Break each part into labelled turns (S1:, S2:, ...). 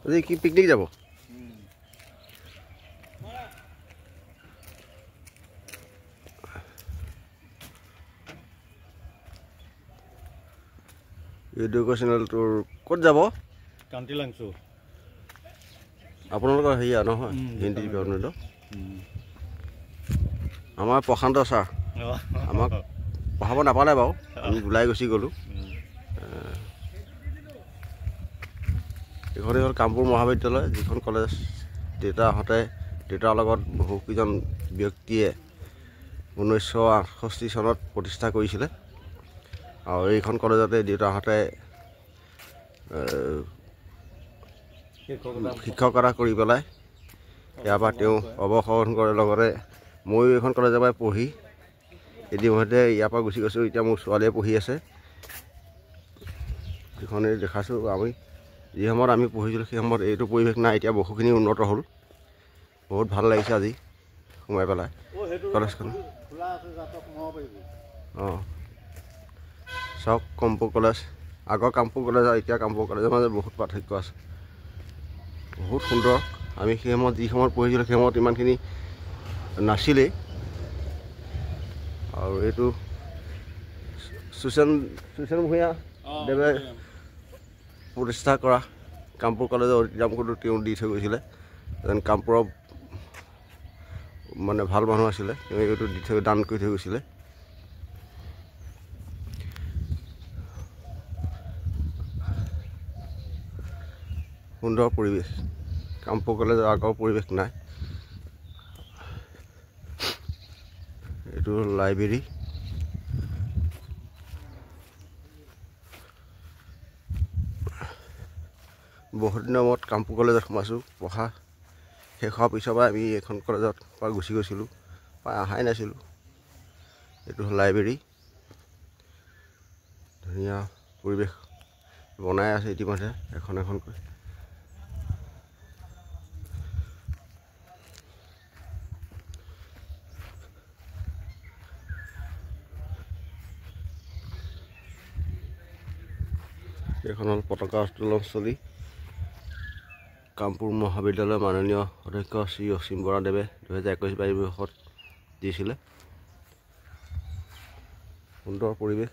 S1: আজি কি পিকনিক যাব এডুকেশ্যনেলটোৰ ক'ত যাব
S2: কান্তি লাংচু
S1: আপোনালোকৰ হেৰিয়া নহয় হিন্দী ডিপাৰ্টমেণ্টৰ আমাৰ প্ৰশান্ত ছাৰ আমাক পঢ়াব নাপালে বাৰু আমি ওলাই গুচি গ'লোঁ এইখনেই হ'ল কামপুৰ মহাবিদ্যালয় যিখন কলেজ দেউতাৰ লগত বহুকেইজন ব্যক্তিয়ে 1968 চনত প্ৰতিষ্ঠা কৰিছিলে আৰু এইখন কলেজতে দেউতাহঁতে শিক্ষকতা কৰি পেলাই ইয়াৰ পৰা তেওঁ অৱসৰ কৰাৰ লগতে ময়ো এইখন কলেজৰ পৰাই পঢ়ি ইতিমধ্যে ইয়াৰ পৰা গুচি গৈছোঁ এতিয়া মোৰ ছোৱালীয়ে পঢ়ি আছে এইখনেই দেখাইছোঁ আমি যি সময়ত আমি পঢ়িছিলোঁ সেই সময়ত এইটো পৰিৱেশ নাই এতিয়া বহুখিনি উন্নত হ'ল বহুত ভাল লাগিছে আজি সোমাই পেলাই কলেজখন অঁ চাওক কামপুৰ কলেজ আগৰ কামপুৰ কলেজ আৰু এতিয়া কামপুৰ কলেজৰ মাজত বহুত পাৰ্থক্য আছে বহুত সুন্দৰ আমি সেই সময়ত যি সময়ত পঢ়িছিলোঁ সেই সময়ত ইমানখিনি নাছিলেই আৰু এইটো সুশান ভূঞা দেৱে প্ৰতিষ্ঠা কৰা কামপুৰ কলেজৰ অতিথিনামটো তেওঁ দি থৈ গৈছিলে যেন কামপুৰৰ মানে ভাল মানুহ আছিলে তেওঁ এইটো দি থৈ দান কৰি থৈ গৈছিলে সুন্দৰ পৰিৱেশ কামপুৰ কলেজৰ আগৰ পৰিৱেশ নাই এইটো লাইব্ৰেৰী বহুত দিনৰ মূৰত কামপুৰ কলেজত সোমাইছোঁ পঢ়া শেষ হোৱাৰ পিছৰ পৰা আমি এইখন কলেজত পৰা গুচি গৈছিলোঁ প্ৰায় অহাই নাছিলোঁ এইটো হ'ল লাইব্ৰেৰী ধুনীয়া পৰিৱেশ বনাই আছে ইতিমধ্যে এখন এখনকৈ এইখন হ'ল পতাকা উত্তোলনস্থলী কামপুৰ মহাবিদ্যালয়ৰ মাননীয় অধ্যক্ষ শ্ৰী অসীম বৰাদেৱে 2021 বৰ্ষত দিছিলে সুন্দৰ পৰিৱেশ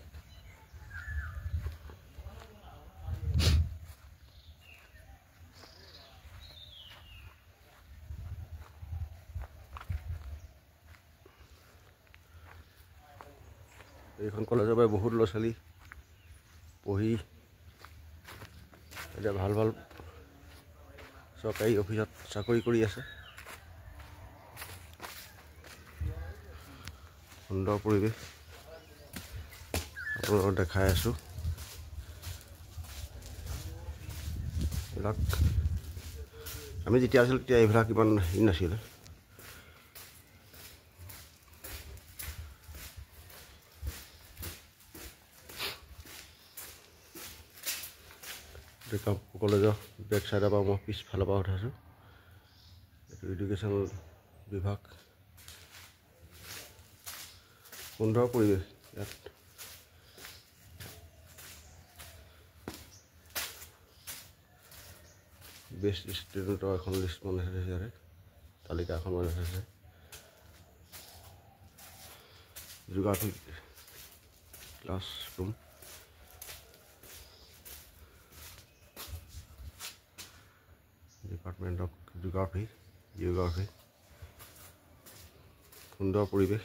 S1: এইখন কলেজৰ পৰা বহুত ল'ৰা ছোৱালী পঢ়ি এতিয়া ভাল ভাল চৰকাৰী অফিচত চাকৰি কৰি আছে সুন্দৰ পৰিৱেশ আপোনালোকক দেখাই আছোঁ এইবিলাক আমি যেতিয়া আছিলোঁ তেতিয়া এইবিলাক ইমান হেৰি নাছিলে কামপুৰ কলেজৰ বেক চাইডৰ পৰা মই পিছফালৰ পৰা উঠাইছোঁ এইটো এডুকেশ্যনেল বিভাগ সুন্দৰ পৰিৱেশ ইয়াত বেষ্ট ষ্টুডেণ্টৰ এখন লিষ্ট বনাই থৈছে ইয়াতে তালিকা এখন বনাই থৈছে geography classroom department of geography সুন্দৰ পৰিৱেশ